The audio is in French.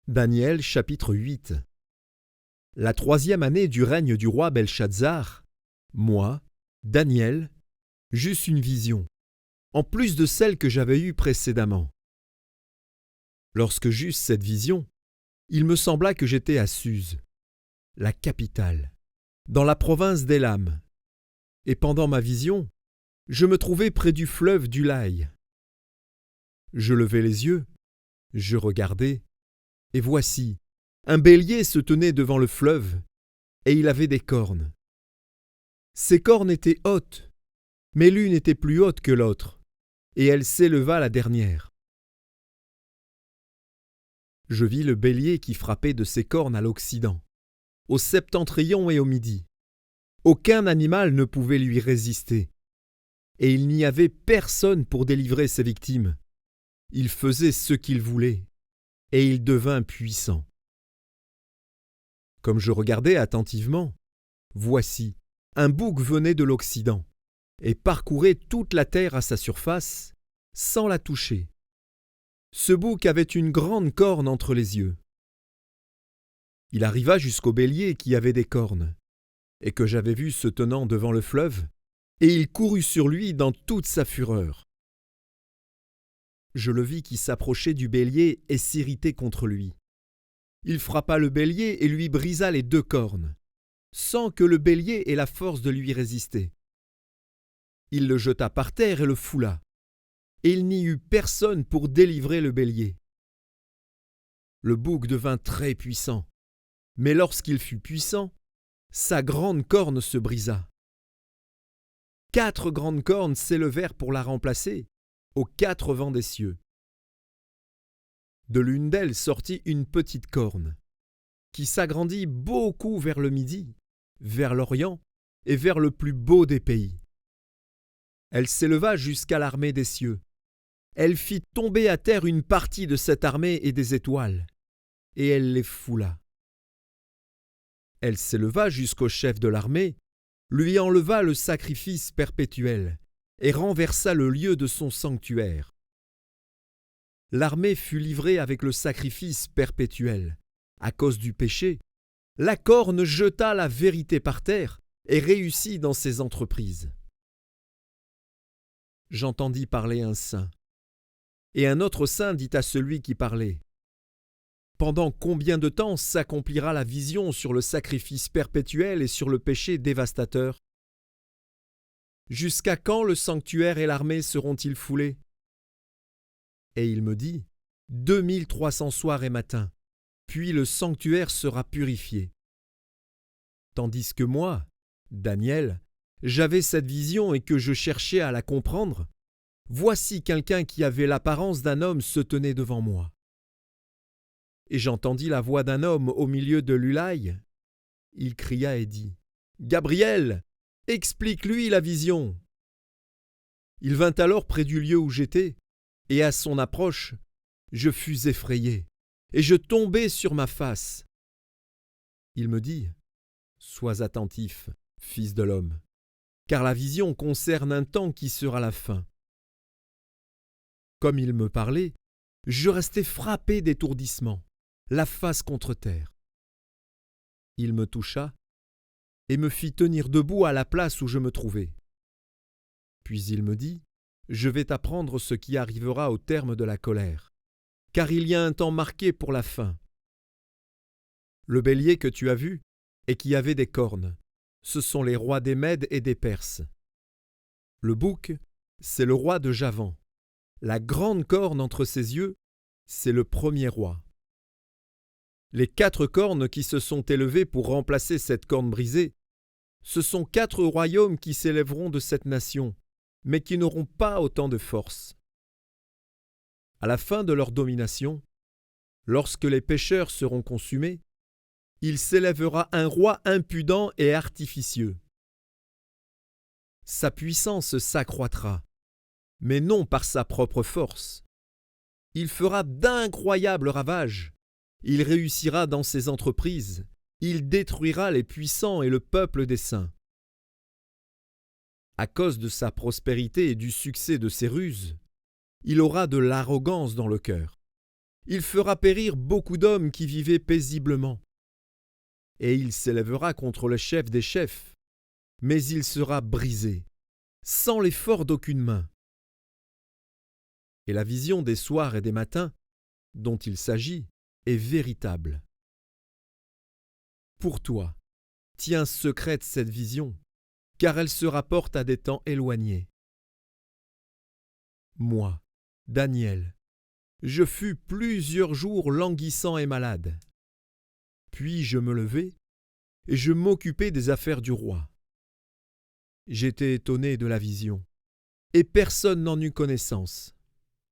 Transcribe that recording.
Daniel chapitre 8. La 3e année du règne du roi Belchazzar, moi, Daniel, j'eus une vision, en plus de celle que j'avais eue précédemment. Lorsque j'eus cette vision, il me sembla que j'étais à Suse, la capitale, dans la province d'Élam, et pendant ma vision, je me trouvais près du fleuve d'Ulaï. Je levai les yeux, je regardai, et voici, un bélier se tenait devant le fleuve, et il avait des cornes. Ses cornes étaient hautes, mais l'une était plus haute que l'autre, et elle s'éleva la dernière. Je vis le bélier qui frappait de ses cornes à l'Occident, au septentrion et au midi. Aucun animal ne pouvait lui résister, et il n'y avait personne pour délivrer ses victimes. Il faisait ce qu'il voulait, et il devint puissant. Comme je regardais attentivement, voici, un bouc venait de l'Occident, et parcourait toute la terre à sa surface, sans la toucher. Ce bouc avait une grande corne entre les yeux. Il arriva jusqu'au bélier qui avait des cornes, et que j'avais vu se tenant devant le fleuve, et il courut sur lui dans toute sa fureur. Je le vis qui s'approchait du bélier et s'irritait contre lui. Il frappa le bélier et lui brisa les 2 cornes, sans que le bélier ait la force de lui résister. Il le jeta par terre et le foula, et il n'y eut personne pour délivrer le bélier. Le bouc devint très puissant, mais lorsqu'il fut puissant, sa grande corne se brisa. 4 grandes cornes s'élevèrent pour la remplacer, aux 4 vents des cieux. De l'une d'elles sortit une petite corne, qui s'agrandit beaucoup vers le midi, vers l'Orient et vers le plus beau des pays. Elle s'éleva jusqu'à l'armée des cieux. Elle fit tomber à terre une partie de cette armée et des étoiles, et elle les foula. Elle s'éleva jusqu'au chef de l'armée, lui enleva le sacrifice perpétuel, et renversa le lieu de son sanctuaire. L'armée fut livrée avec le sacrifice perpétuel. À cause du péché, la corne jeta la vérité par terre et réussit dans ses entreprises. J'entendis parler un saint. Et un autre saint dit à celui qui parlait : Pendant combien de temps s'accomplira la vision sur le sacrifice perpétuel et sur le péché dévastateur ? Jusqu'à quand le sanctuaire et l'armée seront-ils foulés ? Et il me dit : 2300 soirs et matins, puis le sanctuaire sera purifié. Tandis que moi, Daniel, j'avais cette vision et que je cherchais à la comprendre, voici quelqu'un qui avait l'apparence d'un homme se tenait devant moi. Et j'entendis la voix d'un homme au milieu de l'Ulaï. Il cria et dit : Gabriel, explique-lui la vision. Il vint alors près du lieu où j'étais, et à son approche, je fus effrayé, et je tombai sur ma face. Il me dit : Sois attentif, fils de l'homme, car la vision concerne un temps qui sera la fin. Comme il me parlait, je restai frappé d'étourdissement, la face contre terre. Il me toucha et me fit tenir debout à la place où je me trouvais. Puis il me dit : Je vais t'apprendre ce qui arrivera au terme de la colère, car il y a un temps marqué pour la fin. Le bélier que tu as vu et qui avait des cornes, ce sont les rois des Mèdes et des Perses. Le bouc, c'est le roi de Javan. La grande corne entre ses yeux, c'est le premier roi. Les 4 cornes qui se sont élevées pour remplacer cette corne brisée, ce sont 4 royaumes qui s'élèveront de cette nation, mais qui n'auront pas autant de force. À la fin de leur domination, lorsque les pécheurs seront consumés, il s'élèvera un roi impudent et artificieux. Sa puissance s'accroîtra, mais non par sa propre force. Il fera d'incroyables ravages. Il réussira dans ses entreprises. Il détruira les puissants et le peuple des saints. À cause de sa prospérité et du succès de ses ruses, il aura de l'arrogance dans le cœur. Il fera périr beaucoup d'hommes qui vivaient paisiblement. Et il s'élèvera contre le chef des chefs, mais il sera brisé, sans l'effort d'aucune main. Et la vision des soirs et des matins, dont il s'agit, est véritable. Pour toi, tiens secrète cette vision, car elle se rapporte à des temps éloignés. Moi, Daniel, je fus plusieurs jours languissant et malade. Puis je me levai, et je m'occupai des affaires du roi. J'étais étonné de la vision, et personne n'en eut connaissance.